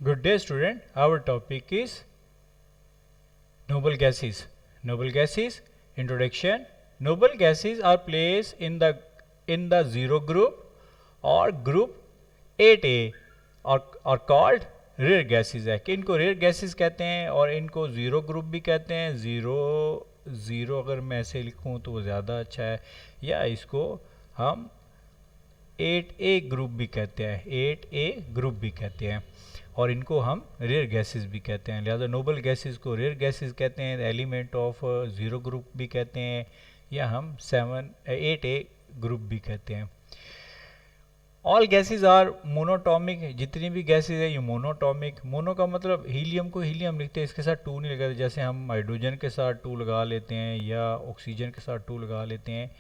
Good day, student. Our topic is noble gases. Noble gases introduction. Noble gases are placed in the zero group or group 8A और called rare gases है कि इनको rare gases कहते हैं और इनको zero group भी कहते हैं. ज़ीरो अगर मैं ऐसे लिखूं तो वो ज़्यादा अच्छा है, या इसको हम 8A ग्रुप भी कहते हैं, 8A ग्रुप भी कहते हैं, और इनको हम रेयर गैसेस भी कहते हैं. लिहाजा नोबल गैसेस को रेयर गैसेस कहते हैं, एलिमेंट ऑफ ज़ीरो ग्रुप भी कहते हैं, या हम 8A ग्रुप भी कहते हैं. All gases are monatomic. जितनी भी गैसेस है ये मोनोटॉमिक. मोनो का मतलब हीलियम को हीलियम लिखते हैं, इसके साथ टू नहीं लगाते. जैसे हम हाइड्रोजन के साथ टू लगा लेते हैं या ऑक्सीजन के साथ टू लगा लेते हैं.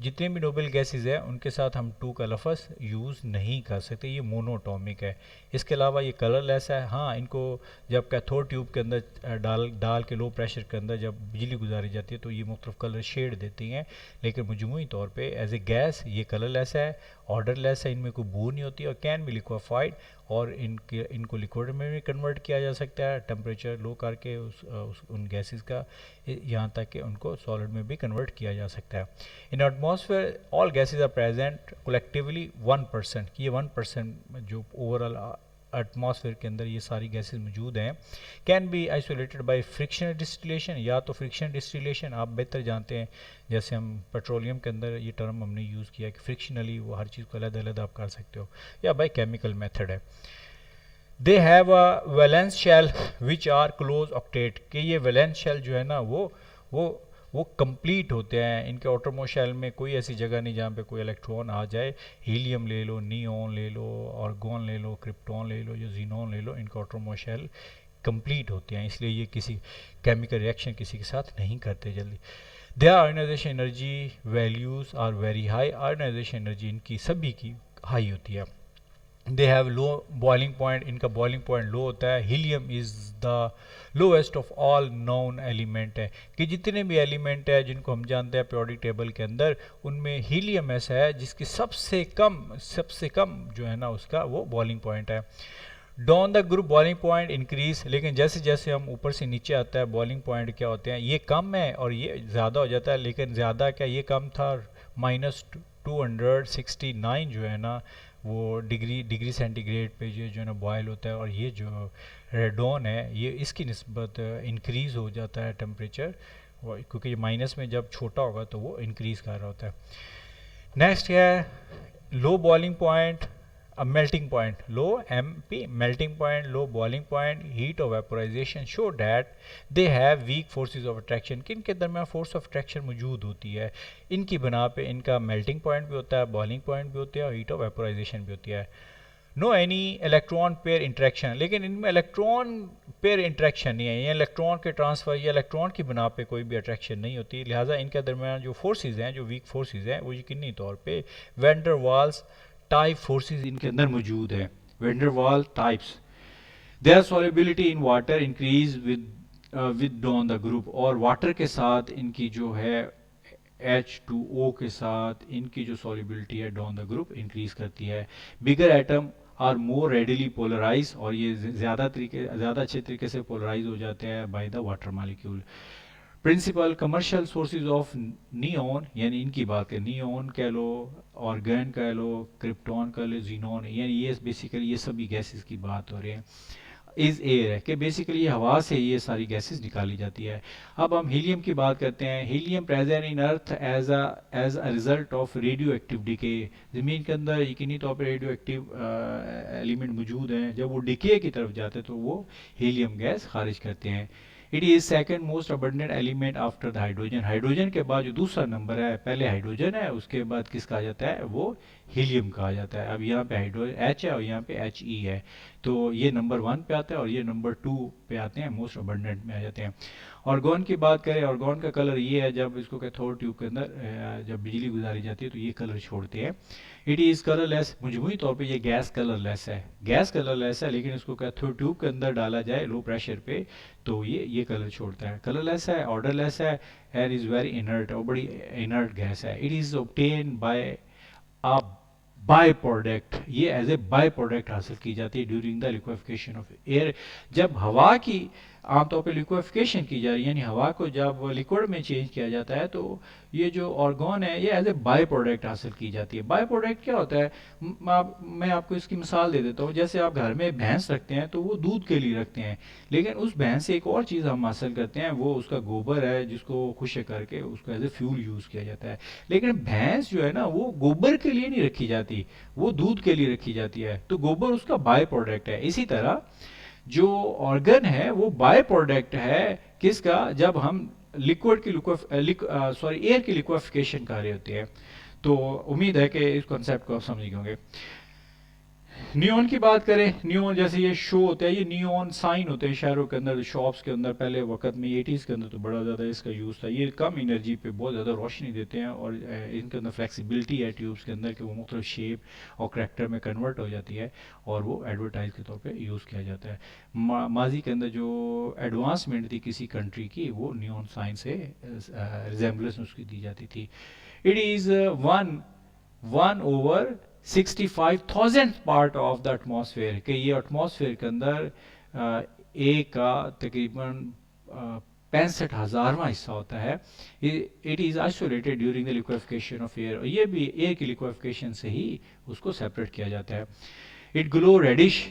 जितने भी नोबल गैसेस हैं उनके साथ हम टू का लफ्ज़ यूज़ नहीं कर सकते, ये मोनोटॉमिक है. इसके अलावा ये कलरलेस है. हाँ, इनको जब कैथोड ट्यूब के अंदर डाल के लो प्रेशर के अंदर जब बिजली गुजारी जाती है तो ये मुख्तलिफ कलर शेड देती हैं, लेकिन मजमूई तौर पे एज ए गैस ये कलरलेस है, ऑर्डरलेस है, इनमें कोई बू नहीं होती और कैन बी लिक्विफाइड, और इनको लिक्विड में भी कन्वर्ट किया जा सकता है टेम्परेचर लो करके उन गैसेस का, यहाँ तक कि उनको सॉलिड में भी कन्वर्ट किया जा सकता है. In atmosphere all gases are present collectively 1%. ये 1% जो ओवरऑल एटमॉस्फेयर के अंदर ये सारी गैसेस मौजूद हैं. Can be isolated bye frictional distillation, या तो फ्रिक्शनल डिस्टिलेशन आप बेहतर जानते हैं, जैसे हम पेट्रोलियम के अंदर ये टर्म हमने यूज़ किया कि फ्रिक्शनली वो हर चीज़ को अलग-अलग आप कर सकते हो, या बाय केमिकल मेथड है. They have a valence shell which are close octet, कि ये वैलेंस शेल जो है ना वो वो कंप्लीट होते हैं. इनके ऑटोमोस्ट शेल में कोई ऐसी जगह नहीं जहाँ पे कोई इलेक्ट्रॉन आ जाए. हीलियम ले लो, नियोन ले लो, आर्गोन ले लो, क्रिप्टॉन ले लो, या जीनोन ले लो, इनके ऑटोमोस्ट शेल कंप्लीट होते हैं, इसलिए ये किसी केमिकल रिएक्शन किसी के साथ नहीं करते जल्दी. Their ionization energy values are very high. Ionization energy इनकी सभी की हाई होती है. They have low boiling point, इनका बॉइलिंग पॉइंट लो होता है. Helium is the lowest of all known element है कि जितने भी एलिमेंट है जिनको हम जानते हैं पीरियोडिक टेबल के अंदर, उनमें हीलियम ऐसा है जिसकी सबसे कम जो है ना उसका वो बॉइलिंग पॉइंट है. Down the group boiling point increase, लेकिन जैसे जैसे हम ऊपर से नीचे आता है बॉइलिंग पॉइंट क्या होते हैं, ये कम है और ये ज़्यादा हो जाता है. लेकिन ज़्यादा क्या, ये कम था, -269 जो है ना वो डिग्री सेंटीग्रेड पे ये जो है ना बॉयल होता है, और ये जो रेडॉन है ये इसकी निस्बत इंक्रीज़ हो जाता है टेम्परेचर, क्योंकि ये माइनस में जब छोटा होगा तो वो इंक्रीज़ कर रहा होता है. नेक्स्ट है लो boiling point, melting point, low MP melting point, low boiling point, heat of vaporisation show that they have weak forces of attraction, किन के दरमियान फोर्स ऑफ अट्रैक्शन मौजूद होती है. इनकी बना पे इनका मेल्टिंग पॉइंट भी होता है, बॉइलिंग पॉइंट भी होती है, और हीट ऑफ वेपोराइजेशन भी होती है. No any electron pair interaction, लेकिन इनमें इलेक्ट्रॉन पेयर इंट्रैक्शन नहीं है, ये इलेक्ट्रॉन के ट्रांसफ़र या इलेक्ट्रॉन की बना पे कोई भी अट्रैक्शन नहीं होती. लिहाजा इनके दरमियान जो फोर्सेस हैं, जो वीक फोर्सेस हैं, वो यकीनी तौर पे वेंडर वाल्स टाइप फोर्सेस इनके अंदर मौजूद है. Van der Waals types. Their solubility in water increase with down the group, और वाटर के साथ इनकी जो है H2O के साथ इनकी जो सॉल्युबिलिटी है डाउन द ग्रुप इंक्रीज करती है. Bigger atom are more readily polarise, और ये ज़्यादा अच्छे तरीके से पोलराइज हो जाते हैं by the water molecule. Principal commercial sources of neon, यानी इनकी बात करें, नियोन कह लो, ऑर्गन कह लो, क्रिप्टॉन कह लो, जीनोन, यानी ये बेसिकली ये सभी गैसेस की बात हो रही है. इज एयर है कि बेसिकली हवा से ये सारी गैसेस निकाली जाती है. अब हम हीलियम की बात करते हैं. Helium present in earth as a result of radioactive decay. ज़मीन के अंदर यकीनी तौर पर रेडियो एक्टिव एलिमेंट मौजूद हैं, जब वो डिके की तरफ जाते हैं तो वो हीलियम गैस खारिज करते हैं. It is second most abundant element after the hydrogen. Hydrogen के बाद जो दूसरा नंबर है, पहले हाइड्रोजन है, उसके बाद किस कहा जाता है, वो हीलियम कहा जाता है. अब यहाँ पे हाइड्रोजन H है और यहाँ पे He है, तो ये नंबर 1 पे आता है और ये नंबर 2 पे आते हैं, मोस्ट अबंडेंट में आ जाते हैं. ऑर्गन की बात करें, ऑर्गन का कलर ये है, जब इसको कैथोड ट्यूब के अंदर जब बिजली गुजारी जाती है तो ये कलर छोड़ते हैं. It is colourless. मजमूई तौर पे ये गैस कलरलेस है, लेकिन इसको कैथोड ट्यूब के अंदर डाला जाए लो प्रेशर पे तो ये कलर छोड़ता है. कलरलेस है, ऑर्डरलेस है, एंड इज़ वेरी इनर्ट, और बड़ी इनर्ट गैस है. It is obtain bye a by product, ये एज ए बाय प्रोडक्ट हासिल की जाती है during the liquefaction of air. जब हवा की आमतौर पे लिक्विफिकेशन की जा रही है, यानी हवा को जब लिक्विड में चेंज किया जाता है, तो ये जो ऑर्गन है ये एज ए बाय प्रोडक्ट हासिल की जाती है। बाय प्रोडक्ट क्या होता है, मैं आपको इसकी मिसाल दे देता हूँ। जैसे आप घर में भैंस रखते हैं तो वो दूध के लिए रखते हैं, लेकिन उस भैंस से एक और चीज़ हम हासिल करते हैं, वो उसका गोबर है जिसको खुश्क करके उसको एज ए फ्यूल यूज़ किया जाता है। लेकिन भैंस जो है ना वो गोबर के लिए नहीं रखी जाती, वो दूध के लिए रखी जाती है, तो गोबर उसका बाय प्रोडक्ट है। इसी तरह जो ऑर्गन है वो बाय प्रोडक्ट है किसका, जब हम लिक्विड की एयर की लिक्विफिकेशन कर रहे होते हैं। तो उम्मीद है कि इस कॉन्सेप्ट को आप समझ गए होंगे। नियॉन की बात करें, नियॉन जैसे ये शो होता है, ये नियॉन साइन होते हैं शहरों के अंदर, शॉप्स के अंदर। पहले वक्त में 80s के अंदर तो बड़ा ज़्यादा इसका यूज़ था। ये कम एनर्जी पे बहुत ज़्यादा रोशनी देते हैं, और इनके अंदर फ्लेक्सिबिलिटी है ट्यूब्स के अंदर कि वो मुख्तलिफ शेप और करैक्टर में कन्वर्ट हो जाती है, और वो एडवर्टाइज के तौर पर यूज़ किया जाता है। माजी के अंदर जो एडवांसमेंट थी किसी कंट्री की, वो नियॉन साइन से रिजेम्बलेंस उसकी दी जाती थी। It is one over 65,000 part of the atmosphere, कि ये एटमॉस्फेयर के अंदर ए का तकरीबन 65,000वां हिस्सा होता है। It is isolated during the liquefaction of air, और ये भी एयर की लिक्विफिकेशन से ही उसको सेपरेट किया जाता है। इट ग्लो रेडिश,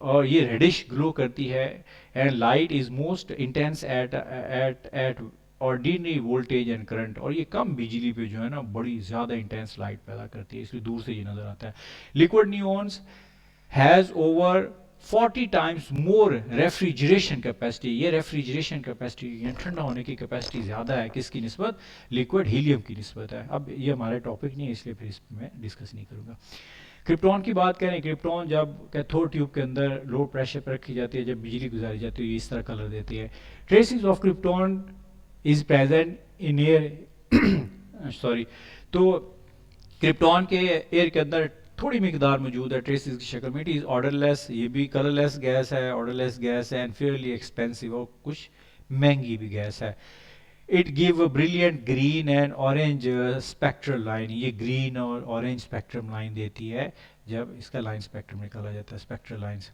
और ये रेडिश ग्लो करती है, and light is most intense at ordinary voltage and current, और ये कम बिजली पे जो है ना बड़ी ज़्यादा इंटेंस लाइट पैदा करती है, इसलिए दूर से ये नज़र आता है। Liquid neons has over 40 times more refrigeration capacity, ये रेफ्रिजरेशन कैपेसिटी ठंडा होने की कैपेसिटी ज़्यादा है किसकी निस्बत, लिक्विड हीलियम की निस्बत है। अब ये हमारा टॉपिक नहीं है इसलिए फिर इस मैं डिस्कस नहीं करूँगा। क्रिप्टॉन की बात करें, क्रिप्टॉन जब कैथोड ट्यूब के अंदर लो प्रेशर पर रखी जाती है, जब बिजली गुजारी जाती है, ये इस तरह कलर देती है। Traces of krypton is present in air sorry, तो क्रिप्टॉन के एयर के अंदर थोड़ी मिकदार मौजूद है ट्रेसिस की शक्ल में। इट इज ऑर्डरलेस, ये भी कलरलेस गैस है, ऑर्डरलेस गैस है, एंड फेयरली एक्सपेंसिव, और कुछ महंगी भी गैस है। It give brilliant green and orange spectral line, ये ग्रीन और ऑरेंज स्पेक्ट्रम लाइन देती है जब इसका लाइन स्पेक्ट्रम निकाला जाता है, स्पेक्ट्रल लाइंस।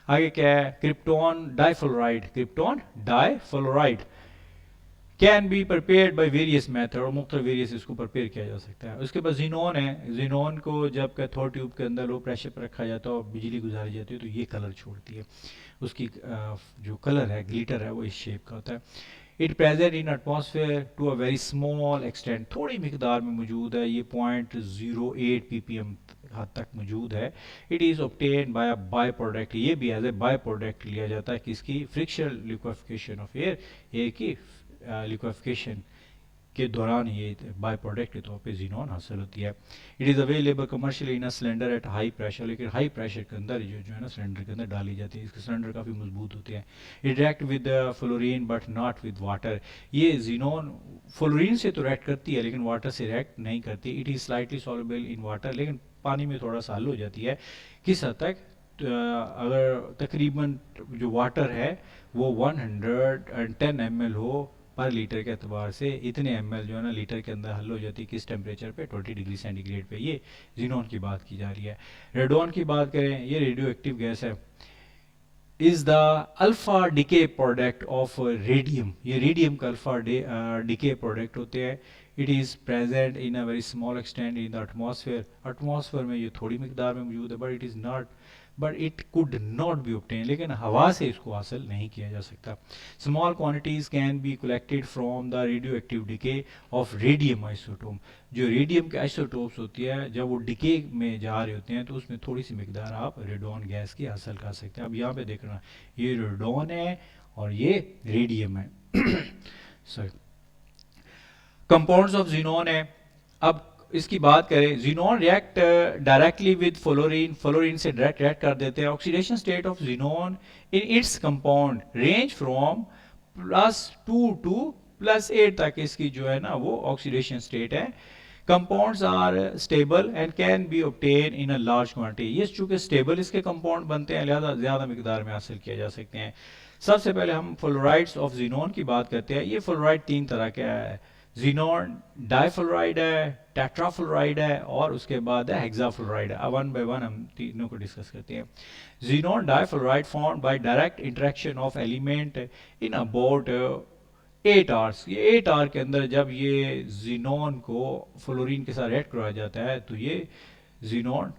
आगे क्या है, krypton difluoride, krypton difluoride can be prepared by various method, और मुख्तलिफ वेरियस इसको प्रिपेयर किया जा सकता है। उसके बाद जिनोन है, जिनोन को जब कैथोड ट्यूब के अंदर लो प्रेशर पर रखा जाता है और बिजली गुजारी जाती है तो ये कलर छोड़ती है, उसकी जो कलर है ग्लिटर है वो इस शेप का होता है। It present in atmosphere to a very small extent, थोड़ी मिकदार में मौजूद है, ये 0.08 ppm हद तक मौजूद है। It is obtain bye a by product, ये भी एज ए बाय प्रोडक्ट लिया जाता है किसकी, frictional liquefaction of air, air की लिक्विफिकेशन के दौरान ये बाय प्रोडक्ट के तौर पे जिनोन हासिल होती है। It is available commercially in a cylinder at high pressure, लेकिन हाई प्रेशर के अंदर जो है ना सिलेंडर के अंदर डाली जाती है, इसके सिलेंडर काफ़ी मजबूत होते हैं। It react with fluorine but not with water, ये जिनोन फ्लोरीन से तो रिएक्ट करती है लेकिन वाटर से रिएक्ट नहीं करती। It is slightly soluble in water, लेकिन पानी में थोड़ा सा हल हो जाती है। किस हद तक, अगर तकरीबन जो वाटर है वो 110 ml हो पर लीटर के अतबार से, इतने ml जो है ना लीटर के अंदर हल हो जाती है किस टेम्परेचर पे, 20 डिग्री सेंटीग्रेड पे। ये जिनोन की बात की जा रही है। रेडोन की बात करें, ये रेडियो एक्टिव गैस है, is the alpha decay product of radium, ये रेडियम का अल्फा डिके प्रोडक्ट होते हैं। It is present in a very small extent in the atmosphere, atmosphere में ये थोड़ी मिकदार में मौजूद है, but it could not be obtain, लेकिन हवा से इसको हासिल नहीं किया जा सकता। Small quantities can be collected from the radio active decay of radium isotope, जो रेडियम के आइसोटोप्स होती है जब वो डिके में जा रहे होते हैं तो उसमें थोड़ी सी मिकदार आप रेडोन गैस की हासिल कर सकते हैं। अब यहाँ पे देखना, ये रेडोन है और ये रेडियम है सॉरी, कंपाउंड्स ऑफ जिनोन है। अब इसकी बात करें, xenon react directly with fluorine, fluorine से डायरेक्ट रिएक्ट कर देते हैं। Oxidation state of xenon in its compound range from +2 to +8 तक इसकी जो है ना वो ऑक्सीडेशन स्टेट है। Compounds are stable and can be obtain in a large quantity, ये चूंकि स्टेबल इसके कंपाउंड बनते हैं लिहाजा ज़्यादा मिकदार में हासिल किए जा सकते हैं। सबसे पहले हम फ्लोराइड्स ऑफ जिनोन की बात करते हैं। ये फ्लोराइड 3 तरह के है, जीनोन डाइफ्लोराइड है, टेट्राफ्लोराइड है और उसके बाद है हेक्साफ्लोराइड है। अब वन बाय वन हम तीनों को डिस्कस करते हैं। Xenon difluoride formed by direct interaction of element in about 8 hours. ये 8 आवर के अंदर जब ये जीनोन को फ्लोरीन के साथ रिएक्ट करवाया जाता है तो ये जीनोन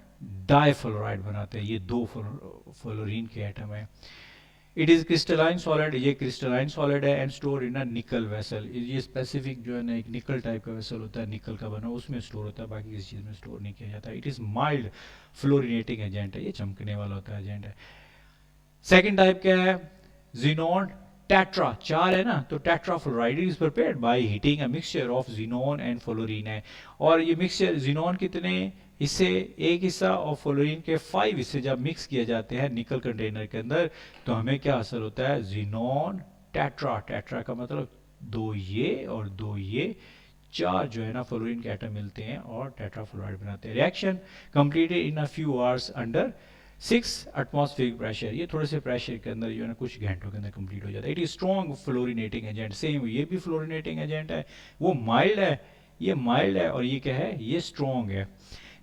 डाइफ्लोराइड बनाते हैं। ये दो फ्लोरीन के एटम है। इट इज क्रिस्टलाइन सॉलिड, ये क्रिस्टलाइन सॉलिड है एंड स्टोर इन अ निकल वेसल। ये स्पेसिफिक जो है ना एक निकल टाइप का वेसल होता है, निकल का बना, उसमें स्टोर होता है, बाकी किसी चीज़ में स्टोर नहीं किया जाता। It is mild fluorinating agent है, ये चमकने वाला होता है एजेंट है। सेकेंड टाइप क्या है, जीनोन टेट्रा, चार है ना, तो tetrafluoride is prepared by heating a mixture of xenon and fluorine है। और ये मिक्सचर जीनोन कितने हिस्से, एक हिस्सा और फ्लोरीन के 5 हिस्से जब मिक्स किए जाते हैं निकल कंटेनर के अंदर तो हमें क्या हासिल होता है, जीनोन टेट्रा। टेट्रा का मतलब दो ये और दो ये, चार जो है ना फ्लोरीन के एटम मिलते हैं और टेट्राफ्लोराइड बनाते हैं। Reaction completed in a few hours under 6 atmospheric pressure. ये थोड़े से प्रेशर के अंदर जो है ना कुछ घंटों के अंदर कंप्लीट हो जाता है। It is strong fluorinating agent, same ये भी फ्लोरिनेटिंग एजेंट है, वो माइल्ड है, ये माइल्ड है और ये क्या है, ये स्ट्रॉन्ग है।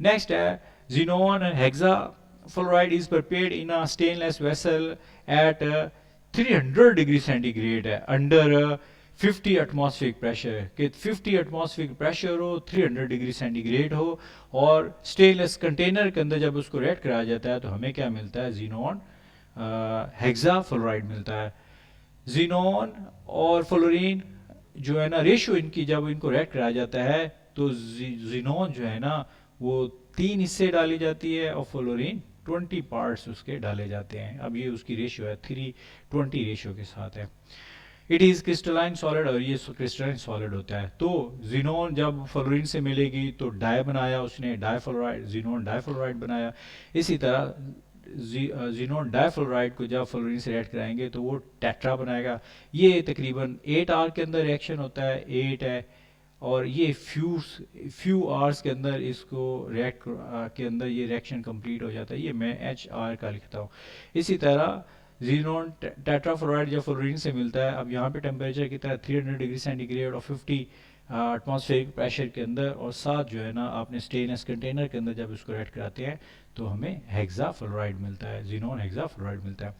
नेक्स्ट है xenon hexafluoride is prepared in a stainless vessel at 300 degree centigrade है अंडर 50 एटमॉस्फेरिक प्रेशर, कि 50 एटमॉस्फेरिक प्रेशर हो, 300 डिग्री सेंटीग्रेड हो और स्टेनलेस कंटेनर के अंदर जब उसको रेड कराया जाता है तो हमें क्या मिलता है, जीनोन हेक्साफ्लोराइड मिलता है। जीनोन और फ्लोरीन जो है ना रेशियो इनकी जब इनको रेड कराया जाता है तो जीनोन जो है ना वो 3 हिस्से डाली जाती है और फ्लोरीन 20 पार्ट्स उसके डाले जाते हैं। अब ये उसकी रेशियो है 3:20 रेशियो के साथ है। इट इज क्रिस्टलाइन सॉलिड और ये क्रिस्टलाइन सॉलिड होता है। तो जीनोन जब फ्लोरीन से मिलेगी तो डाई बनाया उसने, डाइफ्लोराइड, जीनोन डाइफ्लोराइड बनाया। इसी तरह जीनोन डाइफ्लोराइड को जब फ्लोरीन से रिएक्ट कराएंगे तो वो टेट्रा बनाएगा। ये तकरीबन 8 आवर के अंदर रिएक्शन होता है, 8 है, और ये फ्यू आवर्स के अंदर इसको रिएक्ट के अंदर ये रिएक्शन कंप्लीट हो जाता है। ये मैं HR का लिखता हूँ। इसी तरह जीनोन टेट्राफ्लोराइड जब फ्लोरीन से मिलता है, अब यहाँ पे टेम्परेचर कितना है, 300 डिग्री सेंटीग्रेड और 50 एटमॉस्फेरिक प्रेशर के अंदर, और साथ जो है ना आपने स्टेनलेस कंटेनर के अंदर जब इसको रेड कराते हैं तो हमें हेक्साफ्लोराइड मिलता है, जीनोन हेक्साफ्लोराइड मिलता है।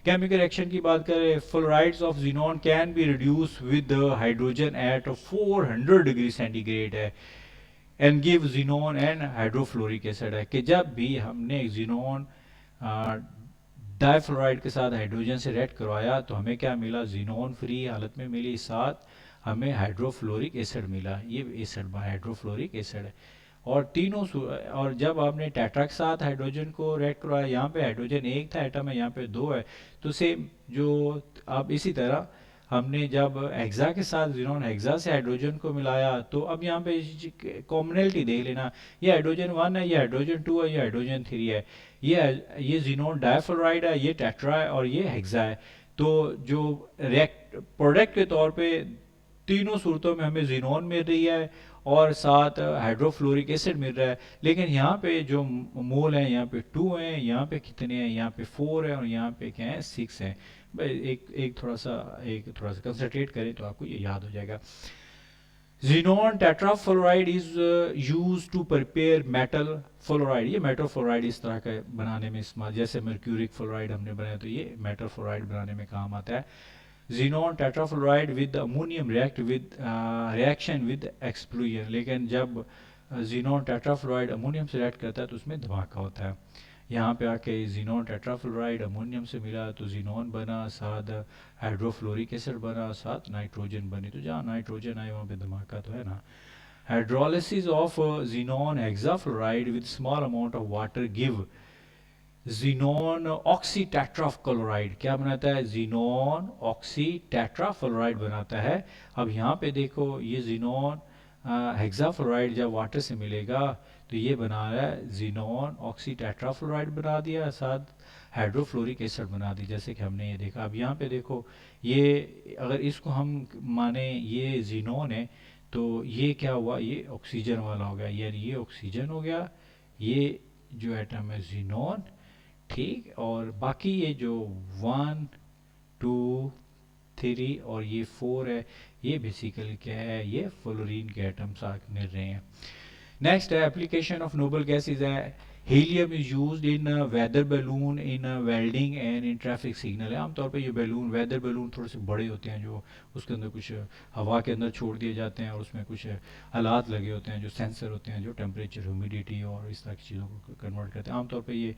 केमिकल रिएक्शन की बात करें, fluorides of xenon can be reduce with hydrogen at 400 degree centigrade है and give xenon and hydrofluoric acid है, कि जब भी हमने जीनोन डाइफ्लोराइड के साथ हाइड्रोजन से रेड करवाया तो हमें क्या मिला, जीनोन फ्री हालत में मिली, साथ हमें हाइड्रोफ्लोरिक एसिड मिला। ये एसिड हाइड्रोफ्लोरिक एसिड है। और तीनों और जब आपने टेट्रा के साथ हाइड्रोजन को रेड करवाया, यहाँ पे हाइड्रोजन एक था एटम है, यहाँ पे दो है, तो सेम जो अब इसी तरह हमने जब हेक्सा के साथ जीनोन हेक्सा से हाइड्रोजन को मिलाया तो अब यहाँ पे कॉमनलिटी देख लेना, ये हाइड्रोजन 1 है, ये हाइड्रोजन 2 है, ये हाइड्रोजन 3 है, ये जीनोन डाइफ्लोराइड है, ये टेट्रा है और ये हेक्सा है। तो जो रिएक्ट प्रोडक्ट के तौर पे तीनों सूरतों में हमें जीनोन मिल रही है और साथ हाइड्रोफ्लोरिक एसिड मिल रहा है। लेकिन यहाँ पे जो मोल है, यहाँ पे 2 हैं, यहाँ पे कितने हैं, यहाँ पे 4 है और यहाँ पे क्या है, 6 हैं। एक थोड़ा सा कंसंट्रेट करें तो आपको ये याद हो जाएगा। Xenon tetrafluoride is use to prepare metal fluoride. ये मेटल फ्लोराइड इस तरह का बनाने में इस्तेमाल, जैसे मर्क्यूरिक फ्लोराइड हमने बनाया तो ये मेटल फ्लोराइड बनाने में काम आता है। xenon tetrafluoride with ammonium reaction with explosion, लेकिन जब xenon tetrafluoride अमोनियम से रिएक्ट करता है तो उसमें धमाका होता है। यहाँ पे आके xenon tetrafluoride अमोनियम से मिला तो xenon बना, साथ हाइड्रोफ्लोरिक एसिड बना, साथ नाइट्रोजन बनी, तो जहाँ नाइट्रोजन आए वहाँ पे धमाका तो है ना। Hydrolysis of xenon hexafluoride with small amount of water give xenon oxy tetrafluoride, क्या बनाता है, जीनोन ऑक्सी टेट्राफ्लोराइड बनाता है। अब यहाँ पे देखो ये जीनोन हेक्साफ्लोराइड जब वाटर से मिलेगा तो ये बना रहा है जीनोन ऑक्सी टेट्राफ्लोराइड बना दिया, साथ हाइड्रोफ्लोरिक एसिड बना दी, जैसे कि हमने ये देखा। अब यहाँ पे देखो ये अगर इसको हम माने ये जीनोन है तो ये क्या हुआ, ये ऑक्सीजन वाला हो गया, यानी ये ऑक्सीजन हो गया, ये जो एटम है जीनोन, ठीक। और बाकी ये जो 1 2 3 और ये 4 है, ये बेसिकली क्या है, ये फ्लोरीन के एटम्स मिल रहे हैं। Next application of noble gases है helium is used in weather balloon, in welding and in traffic signal है। आमतौर पे ये बैलून, वेदर बैलून थोड़े से बड़े होते हैं, जो उसके अंदर कुछ हवा के अंदर छोड़ दिए जाते हैं और उसमें कुछ आलात लगे होते हैं जो सेंसर होते हैं, जो टेम्परेचर, ह्यूमिडिटी और इस तरह की चीज़ों को कन्वर्ट करते हैं। आमतौर पे ये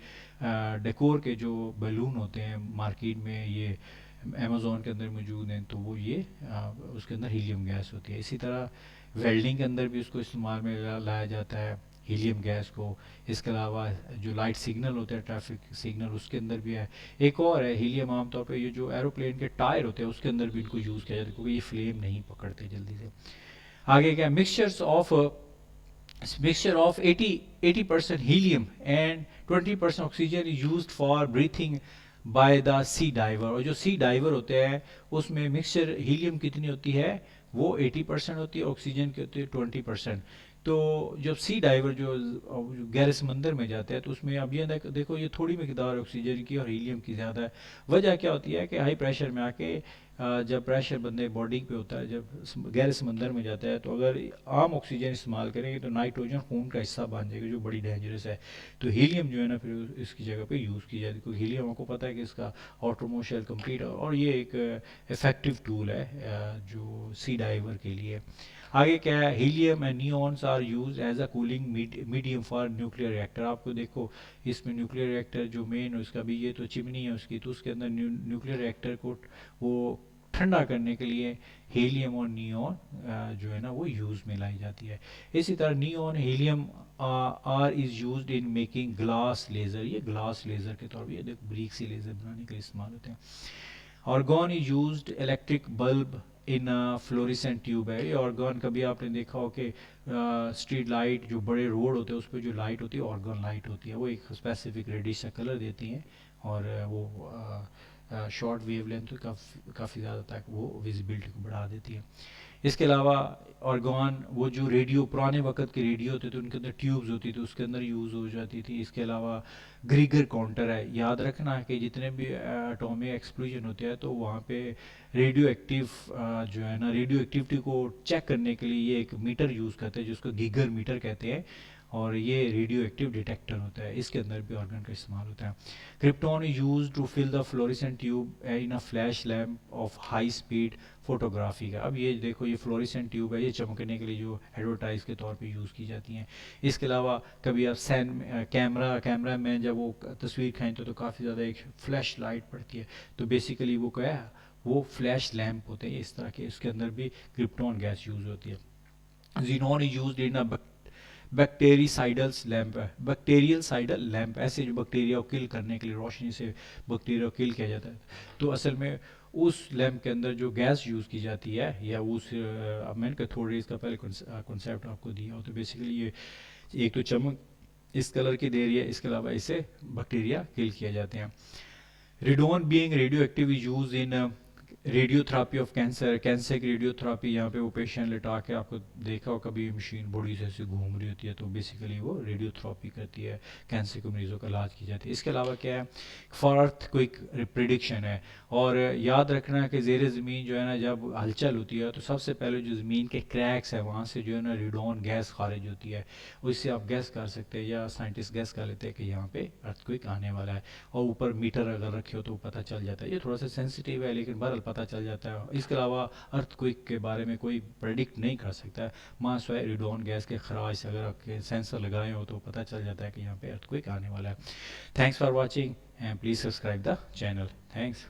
डेकोर के जो बैलून होते हैं मार्केट में, ये अमेज़ोन के अंदर मौजूद हैं, तो वो ये उसके अंदर हीलियम गैस होती है। इसी तरह वेल्डिंग के अंदर भी उसको इस्तेमाल में लाया जाता है हीलियम गैस को। इसके अलावा जो लाइट सिग्नल होते हैं, ट्रैफिक सिग्नल, उसके अंदर भी है। एक और है हीलियम, आमतौर पे ये जो एरोप्लेन के टायर होते हैं उसके अंदर भी इनको यूज़ किया जाता है, क्योंकि ये फ्लेम नहीं पकड़ते जल्दी से। आगे क्या, mixture of 80% helium and 20% oxygen is used for breathing by the sea diver। और जो सी डाइवर होते हैं उसमें मिक्सचर हीलियम कितनी होती है, वो 80% होती है, ऑक्सीजन की होती है 20%। तो जब सी डाइवर जो गहरे समंदर में जाते हैं तो उसमें अब ये देखो ये थोड़ी मकदार ऑक्सीजन की और हीलियम की ज़्यादा है। वजह क्या होती है कि हाई प्रेशर में आके जब प्रेशर बंदे बॉडी पे होता है, जब गहरे समंदर में जाता है, तो अगर आम ऑक्सीजन इस्तेमाल करेंगे तो नाइट्रोजन खून का हिस्सा बन जाएगा, जो बड़ी डेंजरस है। तो हीलियम जो है ना फिर इसकी जगह पे यूज़ की जाती है, क्योंकि हीलियम आपको पता है कि इसका आउटरमोस्ट शेल कंप्लीट है और ये एक इफेक्टिव टूल है जो सी डाइवर के लिए। आगे क्या है, helium and neons are use as a cooling medium for nuclear reactor. आपको देखो इसमें न्यूक्लियर रिएक्टर जो मेन उसका भी, ये तो चिमनी है उसकी, तो उसके अंदर न्यूक्लियर रिएक्टर को वो ठंडा करने के लिए हीलियम और नियॉन जो है ना वो यूज़ में लाई जाती है। इसी तरह neon helium are is used in making glass laser. ये ग्लास लेज़र के तौर पर, ये देखो ब्रिक सी लेज़र बनाने के लिए इस्तेमाल होते हैं। Organ is used electric bulb in fluorescent tube है। ये ऑर्गन कभी आपने देखा हो कि स्ट्रीट लाइट, जो बड़े रोड होते हैं उस पर जो लाइट होती है ऑर्गन लाइट होती है, वो एक स्पेसिफिक रेडिश सा कलर देती हैं और वो शॉर्ट वेव लेंथ काफ़ी ज़्यादा तक वो विजिबिलिटी को बढ़ा देती है। इसके अलावा ऑर्गन, वो जो रेडियो पुराने वक्त के रेडियो होते थे उनके अंदर ट्यूब्स होती थी, उसके अंदर यूज़ हो जाती थी। इसके अलावा ग्रीगर काउंटर है। याद रखना कि जितने भी एटॉमिक एक्सप्लोजन होते हैं तो वहाँ पे रेडियो एक्टिव जो है ना, रेडियो एक्टिविटी को चेक करने के लिए ये एक मीटर यूज़ करते हैं जिसको गीगर मीटर कहते हैं, और ये रेडियो एक्टिव डिटेक्टर होता है, इसके अंदर भी ऑर्गन का इस्तेमाल होता है। Krypton is use to fill the fluorescent tube in a flash lamp of high speed photography का। अब ये देखो ये फ्लोरिसेंट ट्यूब है, ये चमकने के लिए जो एडवर्टाइज के तौर पे यूज़ की जाती हैं। इसके अलावा कभी आप कैमरा में जब वो तस्वीर खींचते तो काफ़ी ज़्यादा एक फ्लैश लाइट पड़ती है, तो बेसिकली वो क्या है, वो फ्लैश लैम्प होते हैं इस तरह के, इसके अंदर भी क्रिप्टॉन गैस यूज़ होती है। Xenon is use in a bactericidals lamp है, बैक्टीरियल साइडल लैम्प, ऐसे जो बैक्टीरिया को किल करने के लिए, रोशनी से बैक्टीरिया को किल किया जाता है, तो असल में उस लैम्प के अंदर जो गैस यूज़ की जाती है, या उस अब मैंने कैथोड रेज़ का पहले कॉन्सेप्ट आपको दिया हो, तो बेसिकली ये एक तो चमक इस कलर की दे रही है, इसके अलावा इससे बैक्टीरिया किल किए जाते हैं। Radon being radio active is use in radiotherapy of cancer. Cancer की रेडियोथेरापी, यहाँ पे वो पेशेंट लिटा के, आपको देखा हो कभी मशीन बॉडी से ऐसे घूम रही होती है, तो बेसिकली वो रेडियोथेरापी करती है, कैंसर के मरीजों का इलाज की जाती है। इसके अलावा क्या है, फॉर अर्थ क्विक प्रिडिक्शन है। और याद रखना कि ज़ेर ज़मीन जो है ना जब हलचल होती है तो सबसे पहले जो ज़मीन के क्रैक्स है वहाँ से जो है ना रेडोन गैस खारिज होती है, उससे आप गैस कर सकते हैं या साइंटिस्ट गैस कर लेते हैं कि यहाँ पे अर्थक्वेक आने वाला है, और ऊपर मीटर अगर रखे हो तो पता चल जाता है। ये थोड़ा सा सेंसिटिव है लेकिन बहरहाल पता चल जाता है। इसके अलावा अर्थक्वेक के बारे में कोई प्रेडिक्ट नहीं कर सकता है, माँ स्वयं रेडोन गैस के खराज से अगर आपके सेंसर लगाए हो तो पता चल जाता है कि यहाँ पे अर्थक्वेक आने वाला है। Thanks for watching and please subscribe the channel. Thanks.